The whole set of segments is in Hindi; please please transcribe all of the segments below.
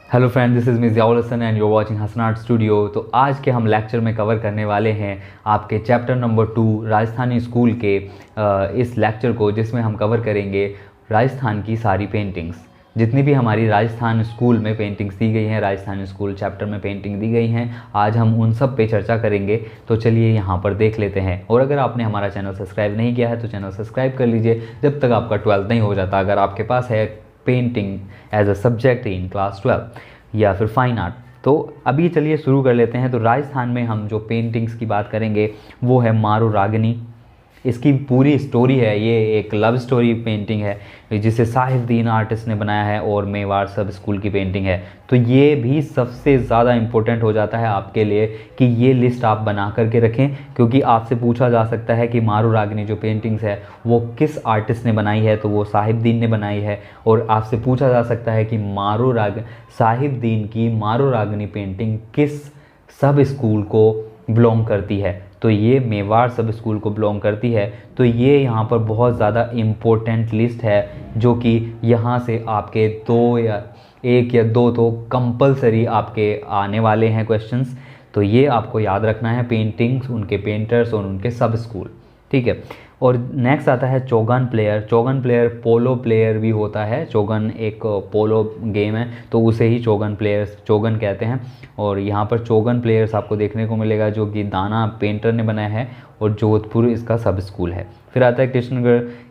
Hello friend, this is Miziaul Hasan and you watching Hasan art studio. तो आज के हम लेक्चर में कवर करने वाले हैं आपके चैप्टर नंबर 2 राजस्थानी स्कूल के इस लेक्चर को, जिसमें हम कवर करेंगे राजस्थान की सारी पेंटिंग्स। जितनी भी हमारी राजस्थान स्कूल में पेंटिंग्स दी गई हैं, राजस्थान स्कूल चैप्टर में पेंटिंग दी गई हैं, आज हम उन सब पे चर्चा करेंगे। तो चलिए यहाँ पर देख लेते हैं। और अगर आपने हमारा चैनल सब्सक्राइब नहीं किया है तो चैनल सब्सक्राइब कर लीजिए जब तक आपका 12th नहीं हो जाता। अगर आपके पास है painting as a subject in class 12 या फिर फाइन आर्ट, तो अभी चलिए शुरू कर लेते हैं। तो राजस्थान में हम जो पेंटिंग्स की बात करेंगे वो है मारू रागनी। इसकी पूरी स्टोरी है, ये एक लव स्टोरी पेंटिंग है जिसे साहिबदीन आर्टिस्ट ने बनाया है और मेवाड़ सब स्कूल की पेंटिंग है। तो ये भी सबसे ज़्यादा इम्पोर्टेंट हो जाता है आपके लिए कि ये लिस्ट आप बना करके रखें, क्योंकि आपसे पूछा जा सकता है कि मारू रागनी जो पेंटिंग्स है वो किस आर्टिस्ट ने बनाई है, तो वो साहिबदीन ने बनाई है। और आपसे पूछा जा सकता है कि साहिबदीन की मारू रागनी पेंटिंग किस सब स्कूल को बिलोंग करती है, तो ये मेवाड़ सब स्कूल को बिलोंग करती है। तो ये यहाँ पर बहुत ज़्यादा इम्पोर्टेंट लिस्ट है, जो कि यहाँ से आपके एक या दो तो कंपलसरी आपके आने वाले हैं क्वेश्चंस। तो ये आपको याद रखना है, पेंटिंग्स, उनके पेंटर्स और उनके सब स्कूल, ठीक है। और नेक्स्ट आता है चौगन प्लेयर। चौगन प्लेयर पोलो प्लेयर भी होता है। चौगन एक पोलो गेम है, तो उसे ही चौगन प्लेयर्स चौगन कहते हैं। और यहाँ पर चौगन प्लेयर्स आपको देखने को मिलेगा, जो कि दाना पेंटर ने बनाया है और जोधपुर इसका सब स्कूल है। फिर आता है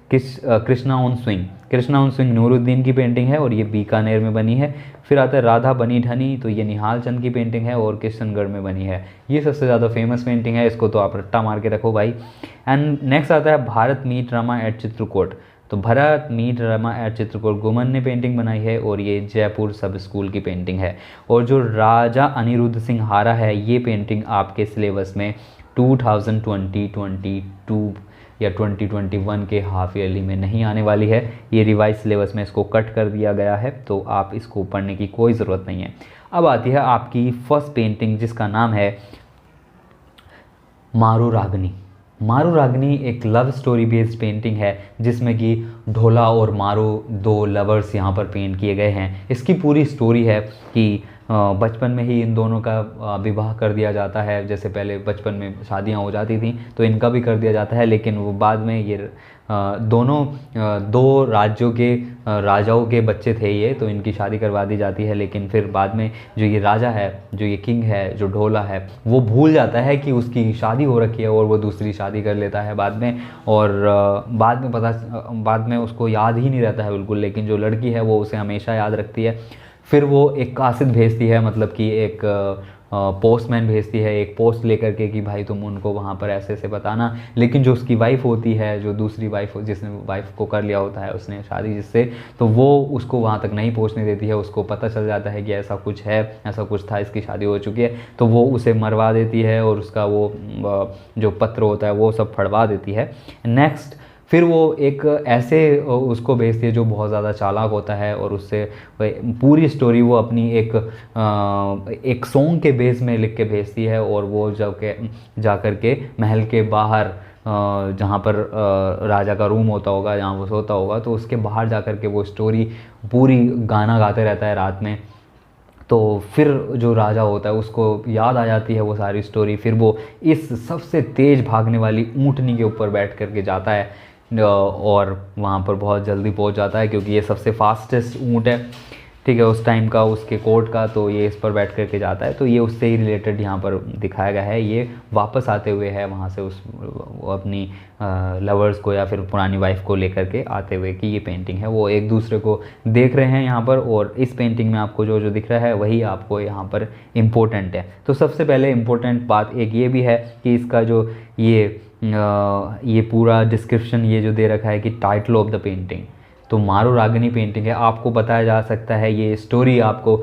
Krishna on swing. Krishna on swing Nooruddin की पेंटिंग है और ये बीकानेर में बनी है। फिर आता है राधा बनी ढनी, तो ये निहाल चंद की पेंटिंग है और किशनगढ़ में बनी है। ये सबसे ज़्यादा फेमस पेंटिंग है, इसको तो आप रट्टा मार के रखो भाई। एंड नेक्स्ट आता है भारत मीट रमा एट चित्रकूट। तो भारत मीट रमा एट चित्रकूट गुमन ने पेंटिंग बनाई है और ये जयपुर सब स्कूल की पेंटिंग है। और जो राजा अनिरुद्ध सिंह हारा है, ये पेंटिंग आपके सिलेबस में 2020-22 या 2021 के हाफ ईयरली में नहीं आने वाली है। ये रिवाइज सिलेबस में इसको कट कर दिया गया है, तो आप इसको पढ़ने की कोई ज़रूरत नहीं है। अब आती है आपकी फर्स्ट पेंटिंग, जिसका नाम है मारू रागनी। मारू रागनी एक लव स्टोरी बेस्ड पेंटिंग है, जिसमें कि ढोला और मारू दो लवर्स यहाँ पर पेंट किए गए हैं। इसकी पूरी स्टोरी है कि बचपन में ही इन दोनों का विवाह कर दिया जाता है। जैसे पहले बचपन में शादियाँ हो जाती थी, तो इनका भी कर दिया जाता है, लेकिन वो बाद में ये दोनों दो राज्यों के राजाओं के बच्चे थे ये, तो इनकी शादी करवा दी जाती है। लेकिन फिर बाद में जो ये राजा है, जो ये किंग है, जो ढोला है, वो भूल जाता है कि उसकी शादी हो रखी है और वो दूसरी शादी कर लेता है बाद में। और बाद में उसको याद ही नहीं रहता है बिल्कुल, लेकिन जो लड़की है वो उसे हमेशा याद रखती है। फिर वो एक कासिद भेजती है, मतलब कि एक पोस्टमैन भेजती है एक पोस्ट लेकर के कि भाई तुम उनको वहाँ पर ऐसे ऐसे बताना। लेकिन जो उसकी वाइफ होती है, जो दूसरी वाइफ, जिसने वाइफ को कर लिया होता है उसने शादी जिससे, तो वो उसको वहाँ तक नहीं पहुँचने देती है। उसको पता चल जाता है कि ऐसा कुछ है, ऐसा कुछ था, इसकी शादी हो चुकी है, तो वो उसे मरवा देती है और उसका वो जो पत्र होता है वो सब फड़वा देती है। नेक्स्ट फिर वो एक ऐसे उसको भेजती है जो बहुत ज़्यादा चालाक होता है, और उससे पूरी स्टोरी वो अपनी एक सॉन्ग के बेस में लिख के भेजती है। और वो जा कर के महल के बाहर, जहाँ पर राजा का रूम होता होगा, जहाँ वो सोता होगा, तो उसके बाहर जा कर के वो स्टोरी पूरी गाना गाते रहता है रात में। तो फिर जो राजा होता है उसको याद आ जाती है वो सारी स्टोरी। फिर वो इस सबसे तेज़ भागने वाली ऊँटनी के ऊपर बैठ करके जाता है और वहाँ पर बहुत जल्दी पहुँच जाता है, क्योंकि ये सबसे फास्टेस्ट ऊँट है, ठीक है, उस टाइम का, उसके कोर्ट का। तो ये इस पर बैठ करके जाता है। तो ये उससे ही रिलेटेड यहाँ पर दिखाया गया है। ये वापस आते हुए है वहाँ से वो अपनी लवर्स को या फिर पुरानी वाइफ को लेकर के आते हुए की ये पेंटिंग है। वो एक दूसरे को देख रहे हैं यहाँ पर, और इस पेंटिंग में आपको जो जो दिख रहा है वही आपको यहाँ पर इम्पोर्टेंट है। तो सबसे पहले इम्पोर्टेंट बात एक ये भी है कि इसका जो ये पूरा डिस्क्रिप्शन ये जो दे रखा है कि टाइटल ऑफ द पेंटिंग, तो मारू रागनी पेंटिंग है, आपको बताया जा सकता है, ये स्टोरी आपको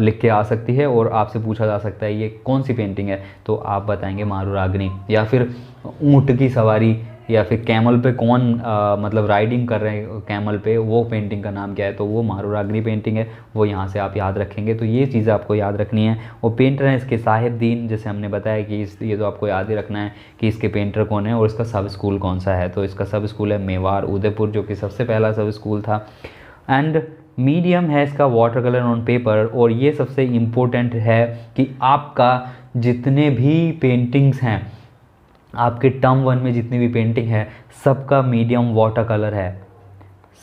लिख के आ सकती है और आपसे पूछा जा सकता है ये कौन सी पेंटिंग है, तो आप बताएंगे मारू रागनी। या फिर ऊँट की सवारी, या फिर कैमल पे कौन मतलब राइडिंग कर रहे हैं कैमल पे, वो पेंटिंग का नाम क्या है, तो वो मारू रागनी पेंटिंग है। वो यहाँ से आप याद रखेंगे। तो ये चीज़ें आपको याद रखनी है। और पेंटर हैं इसके साहिबदीन, जैसे हमने बताया कि ये तो आपको याद ही रखना है कि इसके पेंटर कौन है और इसका सब स्कूल कौन सा है। तो इसका सब स्कूल है मेवाड़ उदयपुर, जो कि सबसे पहला सब स्कूल था। एंड मीडियम है इसका वाटर कलर ऑन पेपर, और ये सबसे इम्पोर्टेंट है कि आपका जितने भी पेंटिंग्स हैं, आपके टर्म 1 में जितनी भी पेंटिंग है सबका मीडियम वाटर कलर है,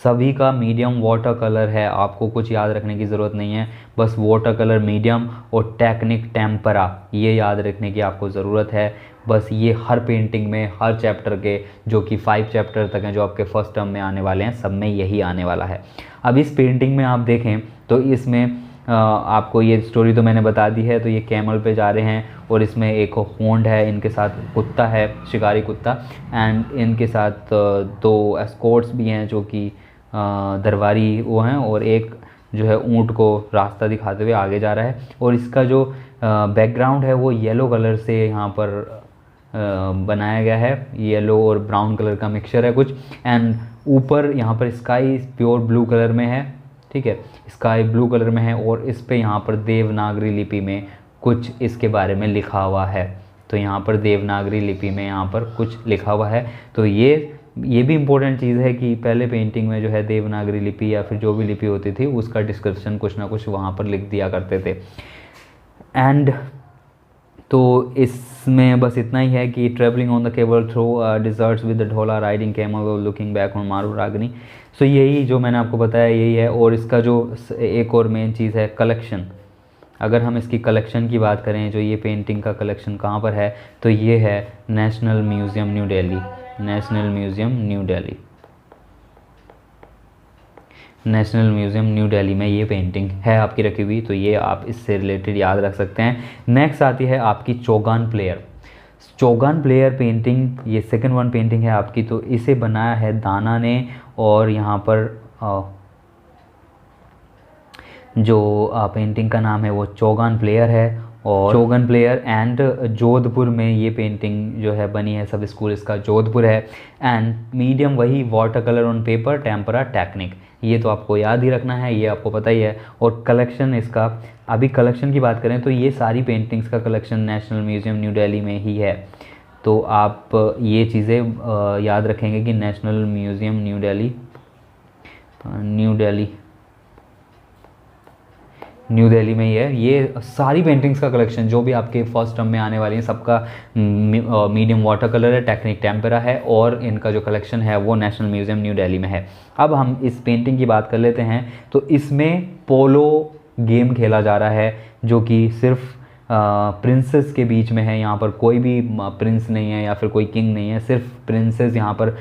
सभी का मीडियम वाटर कलर है। आपको कुछ याद रखने की ज़रूरत नहीं है, बस वाटर कलर मीडियम और टेक्निक टेम्परा ये याद रखने की आपको ज़रूरत है। बस ये हर पेंटिंग में, हर चैप्टर के, जो कि 5 चैप्टर तक हैं जो आपके फर्स्ट टर्म में आने वाले हैं, सब में यही आने वाला है। अब इस पेंटिंग में आप देखें तो इसमें आपको ये स्टोरी तो मैंने बता दी है। तो ये कैमल पे जा रहे हैं और इसमें एक होंड है, इनके साथ कुत्ता है, शिकारी कुत्ता, एंड इनके साथ 2 एस्कॉर्ट्स भी हैं जो कि दरबारी वो हैं, और एक जो है ऊँट को रास्ता दिखाते हुए आगे जा रहा है। और इसका जो बैकग्राउंड है वो येलो कलर से यहाँ पर बनाया गया है, येलो और ब्राउन कलर का मिक्सचर है कुछ। एंड ऊपर यहाँ पर स्काई प्योर ब्लू कलर में है, ठीक है, स्काई ब्लू कलर में है, और इस पे यहाँ पर देवनागरी लिपि में कुछ इसके बारे में लिखा हुआ है। तो यहाँ पर देवनागरी लिपि में यहाँ पर कुछ लिखा हुआ है। तो ये भी इम्पोर्टेंट चीज़ है कि पहले पेंटिंग में जो है देवनागरी लिपि या फिर जो भी लिपि होती थी उसका डिस्क्रिप्शन कुछ ना कुछ वहाँ पर लिख दिया करते थे। एंड तो इसमें बस इतना ही है कि travelling on the cable through deserts with the Dhola riding camel looking back on Maru Ragini. सो यही जो मैंने आपको बताया यही है। और इसका जो एक और मेन चीज़ है कलेक्शन, अगर हम इसकी कलेक्शन की बात करें, जो ये पेंटिंग का कलेक्शन कहाँ पर है, तो ये है national museum new Delhi, national museum new Delhi, national museum new Delhi में ये पेंटिंग है आपकी रखी हुई। तो ये आप इससे रिलेटेड याद रख सकते हैं। नेक्स्ट आती है आपकी Chaugan player. Chaugan player painting, ये सेकंड वन पेंटिंग है आपकी। तो इसे बनाया है दाना ने, और यहाँ पर जो पेंटिंग का नाम है वो चौगान प्लेयर है। और चौगान प्लेयर एंड जोधपुर में ये पेंटिंग जो है बनी है, सब स्कूल इसका जोधपुर है। एंड मीडियम वही water colour on paper tempera technique, ये तो आपको याद ही रखना है, ये आपको पता ही है। और कलेक्शन इसका, अभी कलेक्शन की बात करें तो ये सारी पेंटिंग्स का collection national museum new Delhi में ही है। तो आप ये चीज़ें याद रखेंगे कि national museum new Delhi, new Delhi में ही है। ये सारी पेंटिंग्स का कलेक्शन जो भी आपके फर्स्ट टर्म में आने वाली हैं सबका मीडियम वाटर कलर है, टेक्निक टेम्परा है, और इनका जो कलेक्शन है वो नेशनल म्यूज़ियम न्यू दिल्ली में है। अब हम इस पेंटिंग की बात कर लेते हैं। तो इसमें पोलो गेम खेला जा रहा है, जो कि सिर्फ प्रिंसेस के बीच में है। यहाँ पर कोई भी प्रिंस नहीं है या फिर कोई किंग नहीं है, सिर्फ प्रिंसेस यहाँ पर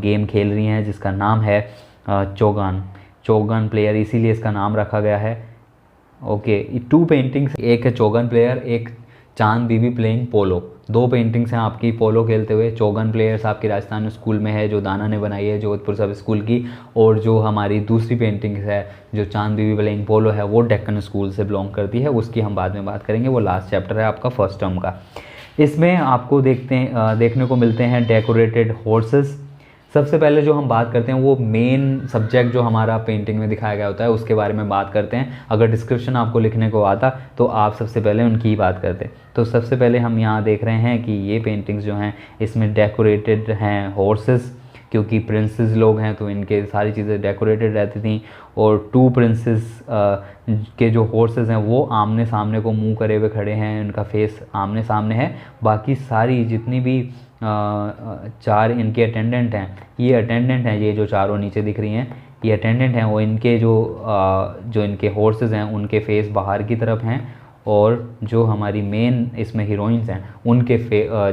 गेम खेल रही हैं, जिसका नाम है चौगान प्लेयर, इसीलिए इसका नाम रखा गया है। ओके, 2 पेंटिंग्स, एक है चौगान प्लेयर, एक चांद बीबी प्लेइंग पोलो। 2 पेंटिंग्स हैं आपकी पोलो खेलते हुए। चौगान प्लेयर्स आपके राजस्थान स्कूल में है, जो दाना ने बनाई है जोधपुर सब स्कूल की। और जो हमारी दूसरी पेंटिंग्स है, जो चांद बीबी प्लेइंग पोलो है, वो डेक्कन स्कूल से बिलोंग करती है। उसकी हम बाद में बात करेंगे, वो लास्ट चैप्टर है आपका फर्स्ट टर्म का। इसमें आपको देखने को मिलते हैं डेकोरेटेड हॉर्सेस। सबसे पहले जो हम बात करते हैं वो मेन सब्जेक्ट जो हमारा पेंटिंग में दिखाया गया होता है उसके बारे में बात करते हैं। अगर डिस्क्रिप्शन आपको लिखने को आता तो आप सबसे पहले उनकी ही बात करते। तो सबसे पहले हम यहाँ देख रहे हैं कि ये पेंटिंग्स जो हैं इसमें डेकोरेटेड हैं हॉर्सेस, क्योंकि प्रिंसेस लोग हैं तो इनके सारी चीज़ें डेकोरेटेड रहती थी। और 2 प्रिंसेस के जो हॉर्सेस हैं वो आमने सामने को मुंह करे हुए खड़े हैं, उनका फेस आमने सामने है। बाकी सारी जितनी भी 4 इनके अटेंडेंट हैं, ये अटेंडेंट हैं, ये जो चारों नीचे दिख रही हैं ये अटेंडेंट हैं। वो इनके जो इनके हॉर्सेस हैं उनके फेस बाहर की तरफ हैं, और जो हमारी मेन इसमें हीरोइंस हैं उनके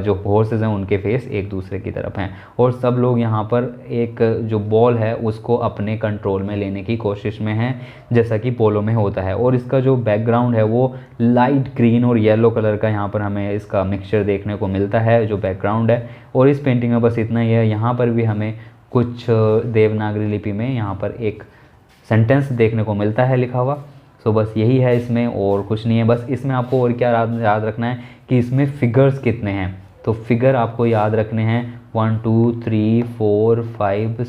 जो हॉर्सेस हैं उनके फेस एक दूसरे की तरफ हैं। और सब लोग यहाँ पर एक जो बॉल है उसको अपने कंट्रोल में लेने की कोशिश में हैं, जैसा कि पोलो में होता है। और इसका जो बैकग्राउंड है वो लाइट ग्रीन और येलो कलर का यहाँ पर हमें इसका मिक्सचर देखने को मिलता है जो बैकग्राउंड है। और इस पेंटिंग में बस इतना ही है। यहाँ पर भी हमें कुछ देवनागरी लिपि में यहाँ पर एक सेंटेंस देखने को मिलता है लिखा हुआ। सो बस यही है इसमें, और कुछ नहीं है। बस इसमें आपको और क्या याद रखना है कि इसमें फिगर्स कितने हैं। तो फिगर आपको याद रखने हैं 1 2 3 4 5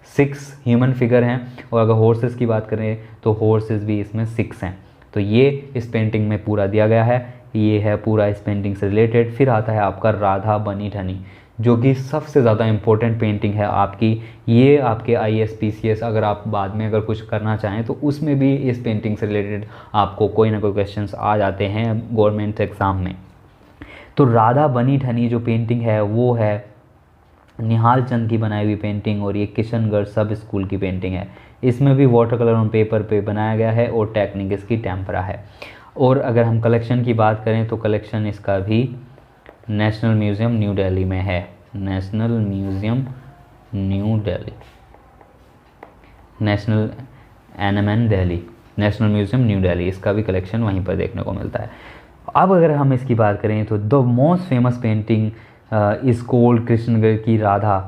6 ह्यूमन फिगर हैं। और अगर हॉर्सेस की बात करें तो हॉर्सेस भी इसमें 6 हैं। तो ये इस पेंटिंग में पूरा दिया गया है। ये है पूरा इस पेंटिंग से रिलेटेड। फिर आता है आपका राधा बनी ठनी। जो कि सबसे ज़्यादा इम्पोर्टेंट पेंटिंग है आपकी। ये आपके IAS PCS अगर आप बाद में अगर कुछ करना चाहें तो उसमें भी इस पेंटिंग से रिलेटेड आपको कोई ना कोई क्वेश्चंस आ जाते हैं गवर्नमेंट एग्ज़ाम में। तो राधा बनी ठनी जो पेंटिंग है वो है निहाल चंद की बनाई हुई पेंटिंग, और ये किशनगढ़ सब स्कूल की पेंटिंग है। इसमें भी वाटर कलर ऑन पेपर पे बनाया गया है और टेक्निक इसकी टेम्परा है। और अगर हम कलेक्शन की बात करें तो कलेक्शन इसका भी नेशनल म्यूज़ियम न्यू दिल्ली में है। National museum new Delhi, national NMN Delhi, national museum new Delhi, इसका भी कलेक्शन वहीं पर देखने को मिलता है। अब अगर हम इसकी बात करें तो the most famous painting is called Krishnagarh की Radha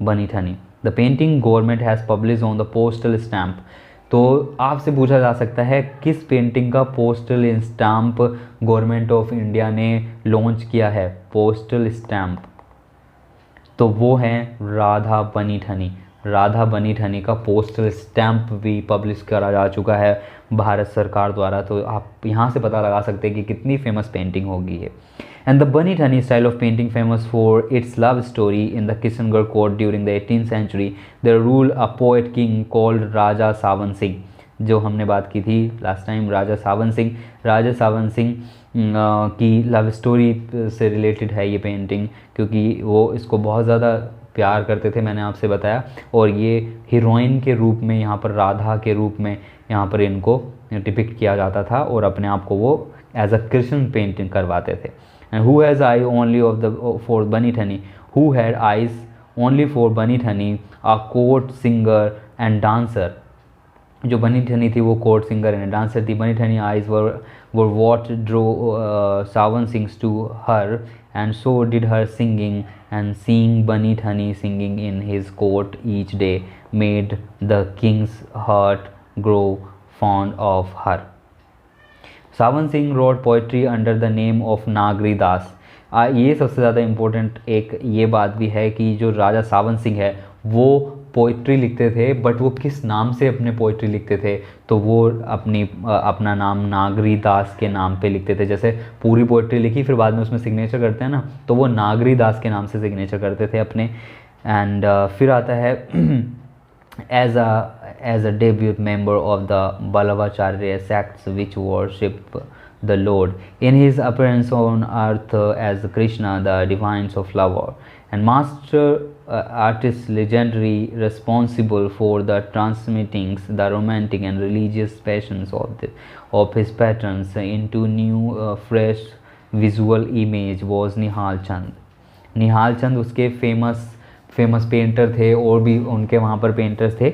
Bani Thani. The painting government has publish on the postal stamp. तो आपसे पूछा जा सकता है किस पेंटिंग का postal stamp government of India ने लॉन्च किया है, पोस्टल स्टैम्प, तो वो है राधा बनी ठनी। राधा बनी ठनी का पोस्टल स्टैम्प भी पब्लिश करा जा चुका है भारत सरकार द्वारा। तो आप यहाँ से पता लगा सकते हैं कि कितनी फेमस पेंटिंग होगी ये। And the Bani Thani style of painting famous for its love story in the Kishangarh court during the 18th century there rule a poet king called Raja Sawan Singh. जो हमने बात की थी लास्ट टाइम, राजा सावन सिंह। राजा सावन सिंह की लव स्टोरी से रिलेटेड है ये पेंटिंग, क्योंकि वो इसको बहुत ज़्यादा प्यार करते थे, मैंने आपसे बताया। और ये हीरोइन के रूप में, यहाँ पर राधा के रूप में यहाँ पर इनको डिपिक्ट किया जाता था और अपने आप को वो एज अ कृष्ण पेंटिंग करवाते थे। And who has eye only of the for Bani Thani, who had eyes only for Bani Thani, a court singer and dancer. जो बनी ठनी थी वो कोर्ट सिंगर एंड डांसर थी। Bani Thani eyes were what drew Sawan Singh to her, and so did her singing, and seeing Bani Thani singing in his court each day made the king's heart grow fond of her. Sawan Singh wrote poetry under the name of नागरी दास। ये सबसे ज़्यादा इम्पोर्टेंट एक ये बात भी है कि जो राजा सावन सिंह है वो पोइट्री लिखते थे, बट वो किस नाम से अपने पोइट्री लिखते थे, तो वो अपना नाम नागरी दास के नाम पे लिखते थे। जैसे पूरी पोइट्री लिखी फिर बाद में उसमें सिग्नेचर करते हैं ना, तो वो नागरी दास के नाम से सिग्नेचर करते थे अपने। एंड फिर आता है as a debut member of the Ballavacharya sects which worship the Lord in his appearance on earth as Krishna, the divine of lover, and master artist legendary responsible for the transmitting the romantic and religious passions of his patrons into new fresh visual image was Nihal Chand. Nihal Chand उसके फेमस पेंटर थे, और भी उनके वहाँ पर पेंटर्स थे।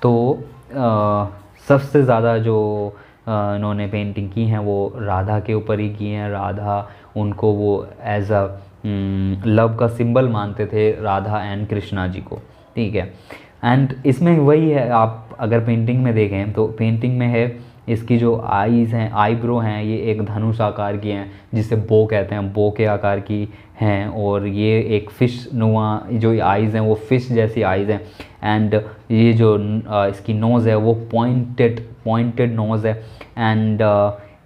तो सबसे ज़्यादा जो इन्होंने पेंटिंग की हैं वो राधा के ऊपर ही की हैं। राधा उनको वो एज अ लव का सिंबल मानते थे, राधा एंड कृष्णा जी को, ठीक है। एंड इसमें वही है, आप अगर पेंटिंग में देखें तो पेंटिंग में है इसकी जो आईज़ हैं, आईब्रो हैं, ये एक धनुष आकार की हैं जिसे बो कहते हैं, बो के आकार की हैं। और ये एक फ़िश नुमा जो आईज़ हैं वो फ़िश जैसी आईज़ हैं। एंड ये जो इसकी नोज़ है वो पॉइंटेड नोज़ है। एंड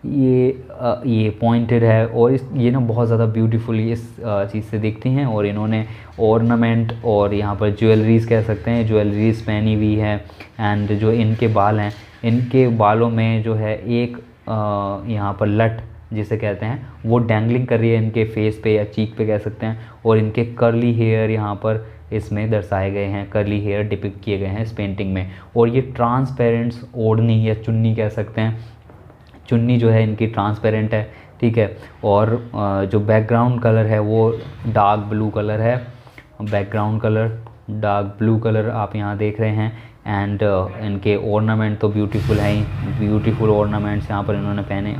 ये पॉइंटेड है, और ये ना बहुत ज़्यादा ब्यूटीफुली इस चीज़ से दिखती हैं। और इन्होंने ऑर्नामेंट और यहाँ पर ज्वेलरीज़ कह सकते हैं, ज्वेलरीज़ पहनी हुई है। एंड जो इनके बाल हैं, इनके बालों में जो है एक यहाँ पर लट जिसे कहते हैं वो डैंगलिंग कर रही है इनके फेस पे या चीक पे कह सकते हैं। और इनके कर्ली हेयर यहाँ पर इसमें दर्शाए गए हैं, कर्ली हेयर डिपिक्ट किए गए हैं इस पेंटिंग में। और ये ट्रांसपेरेंट ओढ़नी या चुन्नी कह सकते हैं, चुन्नी जो है इनकी ट्रांसपेरेंट है, ठीक है। और जो बैकग्राउंड कलर है वो डार्क ब्लू कलर है, background colour dark blue colour आप यहाँ देख रहे हैं। एंड इनके ऑर्नामेंट तो ब्यूटीफुल हैं ही, ब्यूटीफुल ऑर्नामेंट्स यहाँ पर इन्होंने पहने,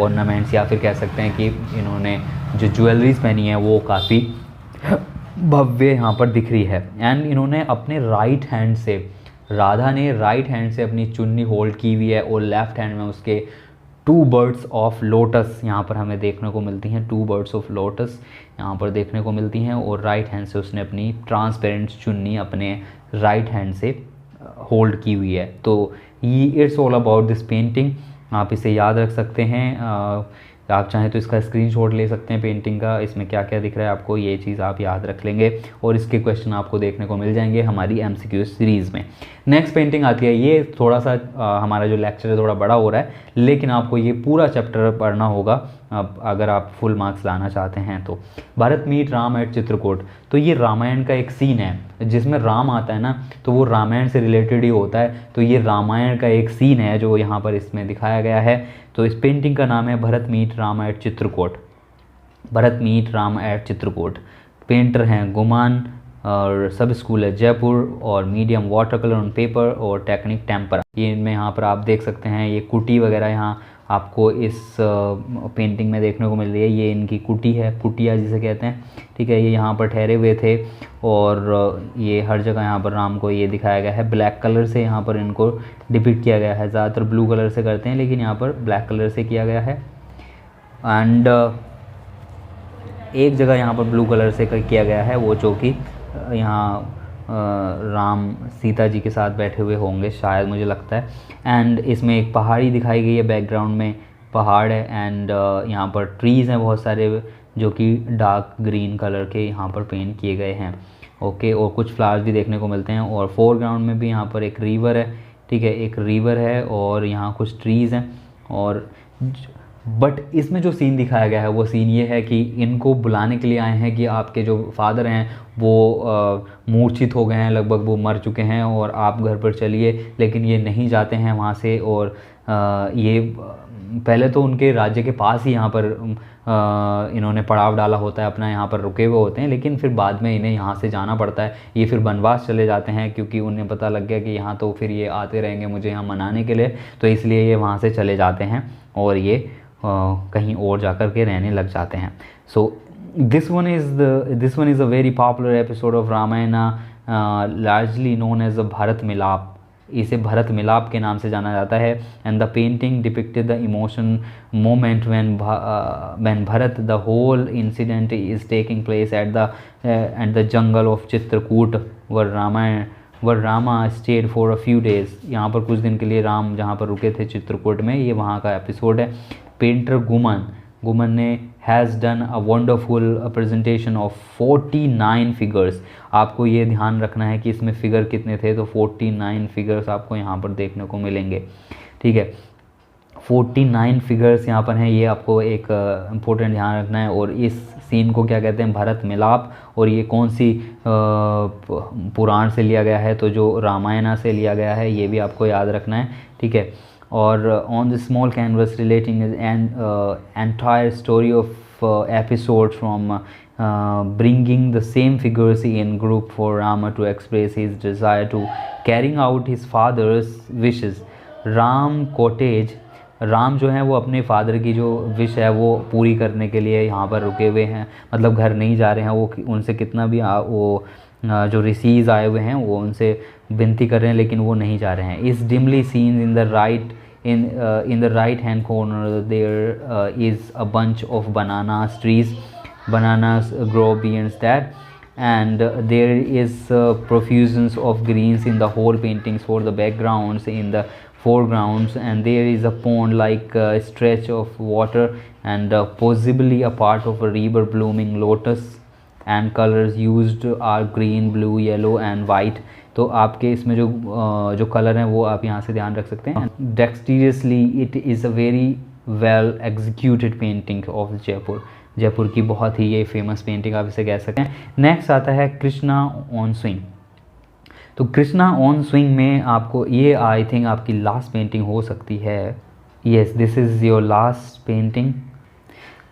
ऑर्नामेंट्स या फिर कह सकते हैं कि इन्होंने जो ज्वेलरीज पहनी है वो काफ़ी भव्य यहाँ पर दिख रही है। एंड इन्होंने अपने राइट हैंड से, राधा ने राइट हैंड से अपनी चुन्नी होल्ड की हुई है, और लेफ़्ट हैंड में उसके 2 बर्ड्स ऑफ लोटस यहाँ पर हमें देखने को मिलती हैं, 2 बर्ड्स ऑफ लोटस यहाँ पर देखने को मिलती हैं। और राइट हैंड से उसने अपनी ट्रांसपेरेंट चुन्नी अपने राइट हैंड से होल्ड की हुई है। तो ये it's all about this painting, आप इसे याद रख सकते हैं। आप चाहें तो इसका स्क्रीनशॉट ले सकते हैं पेंटिंग का, इसमें क्या क्या दिख रहा है आपको, ये चीज़ आप याद रख लेंगे और इसके क्वेश्चन आपको देखने को मिल जाएंगे हमारी MCQ सीरीज़ में। नेक्स्ट पेंटिंग आती है, ये थोड़ा सा हमारा जो लेक्चर है थोड़ा बड़ा हो रहा है, लेकिन आपको ये पूरा चैप्टर पढ़ना होगा अगर आप फुल मार्क्स लाना चाहते हैं तो। भरत मीट राम एट चित्रकूट, तो ये रामायण का एक सीन है जिसमें राम आता है ना, तो वो रामायण से रिलेटेड ही होता है, तो ये रामायण का एक सीन है जो यहाँ पर इसमें दिखाया गया है। तो इस पेंटिंग का नाम है Bharat meet Ram at Chitrakoot, Bharat meet Ram at Chitrakoot. Painter हैं गुमान और सब स्कूल है जयपुर और medium water colour on paper और टेक्निक टेम्परा। ये इनमें यहाँ पर आप देख सकते हैं ये कुटी वगैरह यहाँ आपको इस पेंटिंग में देखने को मिल रही है। ये इनकी कुटी है, कुटिया जिसे कहते हैं, ठीक है। ये यहाँ पर ठहरे हुए थे और ये हर जगह यहाँ पर राम को ये दिखाया गया है। ब्लैक कलर से यहाँ पर इनको डिपिक्ट किया गया है, ज़्यादातर ब्लू कलर से करते हैं लेकिन यहाँ पर ब्लैक कलर से किया गया है। एंड एक जगह यहाँ पर ब्लू कलर से किया गया है, वो जो कि यहाँ राम सीता जी के साथ बैठे हुए होंगे शायद, मुझे लगता है। एंड इसमें एक पहाड़ी दिखाई गई है, बैकग्राउंड में पहाड़ है एंड यहाँ पर ट्रीज़ हैं बहुत सारे जो कि डार्क ग्रीन कलर के यहाँ पर पेंट किए गए हैं, ओके। और कुछ फ्लावर्स भी देखने को मिलते हैं और फोरग्राउंड में भी यहाँ पर एक रिवर है, ठीक है, एक रिवर है और यहाँ कुछ ट्रीज़ हैं। और बट इसमें जो सीन दिखाया गया है वो सीन ये है कि इनको बुलाने के लिए आए हैं कि आपके जो फादर हैं वो मूर्छित हो गए हैं, लगभग वो मर चुके हैं और आप घर पर चलिए, लेकिन ये नहीं जाते हैं वहाँ से। और ये पहले तो उनके राज्य के पास ही यहाँ पर इन्होंने पड़ाव डाला होता है अपना, यहाँ पर रुके हुए होते हैं, लेकिन फिर बाद में इन्हें यहाँ से जाना पड़ता है। ये फिर बनवास चले जाते हैं क्योंकि उन्हें पता लग गया कि यहाँ तो फिर ये आते रहेंगे मुझे यहाँ मनाने के लिए, तो इसलिए ये वहाँ से चले जाते हैं और ये कहीं और जाकर के रहने लग जाते हैं। So this one is a very popular episode of Ramayana, largely known as a Bharat Milap. इसे भरत मिलाप के नाम से जाना जाता है। And the painting depicted the emotion moment when Bharat, the whole incident is taking place at the jungle of Chitrakoot where Rama stayed for a few days. यहाँ पर कुछ दिन के लिए राम जहाँ पर रुके थे चित्रकूट में, ये वहाँ का एपिसोड है। पेंटर गुमन ने has done a wonderful presentation of 49 figures. आपको ये ध्यान रखना है कि इसमें फिगर कितने थे, तो 49 फिगर्स आपको यहाँ पर देखने को मिलेंगे, ठीक है। 49 फिगर्स यहाँ पर हैं, ये आपको एक इम्पोर्टेंट ध्यान रखना है। और इस सीन को क्या कहते हैं, भरत मिलाप। और ये कौन सी पुराण से लिया गया है, तो जो रामायणा से लिया गया है, ये भी आपको याद रखना है, ठीक है। और on the small canvas relating an entire story of episode from bringing the same figures in group for Rama to express his desire to carrying out his father's wishes. Ram cottage, Ram जो है वो अपने फादर की जो विश है वो पूरी करने के लिए यहाँ पर रुके हुए हैं, मतलब घर नहीं जा रहे हैं। वो उनसे कितना भी जो ऋषिज आए हुए हैं वो उनसे विनती कर रहे हैं लेकिन वो नहीं जा रहे हैं। इस dimly seen in the right hand corner there is a bunch of banana trees. Bananas grow beyond that, and there is profusions of greens in the whole paintings for the backgrounds in the foregrounds, and there is a pond like stretch of water and possibly a part of a river blooming lotus, and colors used are green, blue, yellow and white. तो आपके इसमें जो कलर हैं वो आप यहाँ से ध्यान रख सकते हैं. Dexterously it is a very well executed painting of Jaipur. Jaipur की बहुत ही ये फेमस पेंटिंग आप इसे कह सकते हैं. नेक्स्ट आता है कृष्णा ऑन स्विंग. तो कृष्णा ऑन स्विंग में आपको ये आई थिंक आपकी लास्ट पेंटिंग हो सकती है. Yes, this is your last painting,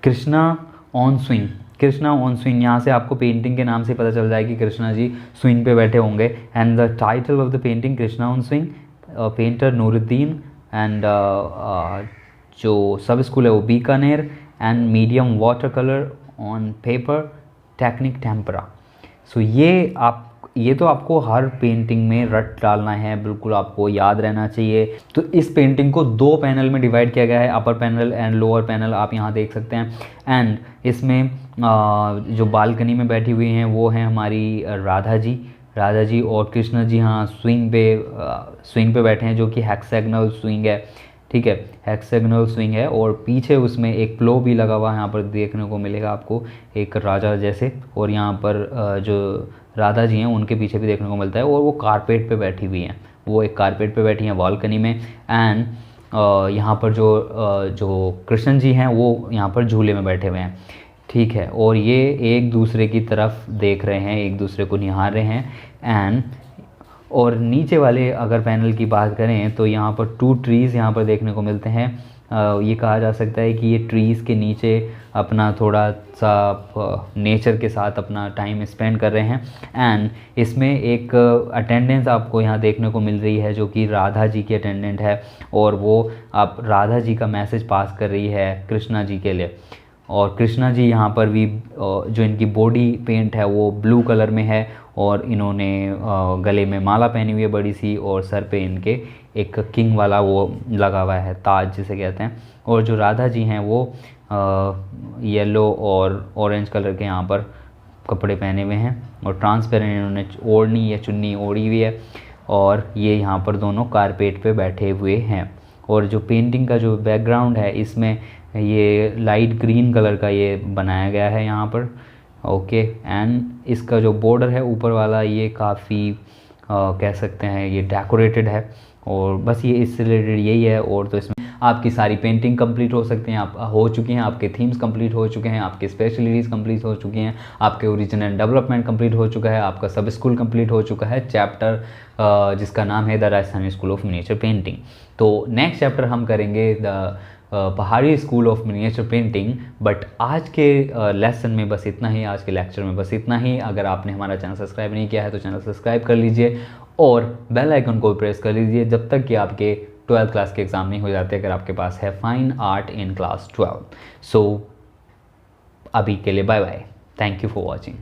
Krishna on swing. Krishna on swing, यहाँ से आपको पेंटिंग के नाम से पता चल जाएगी कृष्णा जी स्विंग पे बैठे होंगे. And the title of the painting Krishna on swing, painter Nuruddin and जो सब स्कूल है वो Bikaner, and medium water colour on paper, technique tempera. So ये तो आपको हर पेंटिंग में रट डालना है, बिल्कुल आपको याद रहना चाहिए. तो इस पेंटिंग को 2 पैनल में डिवाइड किया गया है, अपर पैनल एंड लोअर पैनल आप यहाँ देख सकते हैं. एंड इसमें जो बालकनी में बैठी हुई हैं वो हैं हमारी राधा जी और कृष्ण जी हाँ स्विंग पे बैठे हैं जो कि हेक्सागोनल स्विंग है. ठीक है, हेक्सागोनल स्विंग है और पीछे उसमें एक प्लो भी लगा हुआ है, यहाँ पर देखने को मिलेगा आपको एक राजा जैसे। और यहाँ पर जो राधा जी हैं उनके पीछे भी देखने को मिलता है, और वो कारपेट पे बैठी हुई हैं, वो एक कारपेट पे बैठी हैं बालकनी में। एंड यहाँ पर जो कृष्ण जी हैं वो यहाँ पर झूले में बैठे हुए हैं, ठीक है। और ये एक दूसरे की तरफ देख रहे हैं, एक दूसरे को निहार रहे हैं। एंड और नीचे वाले अगर पैनल की बात करें तो यहाँ पर 2 ट्रीज़ यहाँ पर देखने को मिलते हैं। ये कहा जा सकता है कि ये ट्रीज़ के नीचे अपना थोड़ा सा नेचर के साथ अपना टाइम स्पेंड कर रहे हैं। एंड इसमें एक अटेंडेंस आपको यहाँ देखने को मिल रही है जो कि राधा जी की अटेंडेंट है, और वो आप राधा जी का मैसेज पास कर रही है कृष्णा जी के लिए। और कृष्णा जी यहाँ पर भी जो इनकी बॉडी पेंट है वो ब्लू कलर में है, और इन्होंने गले में माला पहनी हुई है बड़ी सी, और सर पे इनके एक किंग वाला वो लगा हुआ है, ताज जिसे कहते हैं। और जो राधा जी हैं वो येलो और ऑरेंज कलर के यहाँ पर कपड़े पहने हुए हैं, और ट्रांसपेरेंट इन्होंने ओढ़नी या चुन्नी ओढ़ी हुई है, और ये यहाँ पर दोनों कारपेट पे बैठे हुए हैं। और जो पेंटिंग का जो बैकग्राउंड है इसमें ये लाइट ग्रीन कलर का ये बनाया गया है यहाँ पर, ओके। एंड इसका जो बॉर्डर है ऊपर वाला ये काफ़ी कह सकते हैं ये डेकोरेटेड है, और बस ये इससे रिलेटेड यही है। और तो इसमें आपकी सारी पेंटिंग कंप्लीट हो सकती हैं, आप हो चुकी हैं, आपके थीम्स कंप्लीट हो चुके हैं, आपके स्पेशलिटीज़ कंप्लीट हो चुकी हैं, आपके ओरिजिनल डेवलपमेंट कंप्लीट हो चुका है, आपका सब स्कूल कंप्लीट हो चुका है, चैप्टर जिसका नाम है the Rajasthani school of miniature painting. तो नेक्स्ट चैप्टर हम करेंगे द पहाड़ी school of miniature painting. But आज के लेसन में बस इतना ही, आज के लेक्चर में बस इतना ही। अगर आपने हमारा चैनल सब्सक्राइब नहीं किया है तो चैनल सब्सक्राइब कर लीजिए, और बेल आइकन को प्रेस कर लीजिए जब तक कि आपके 12th क्लास के एग्ज़ाम नहीं हो जाते, अगर आपके पास है fine art in class 12। So अभी के लिए bye bye, thank you for watching.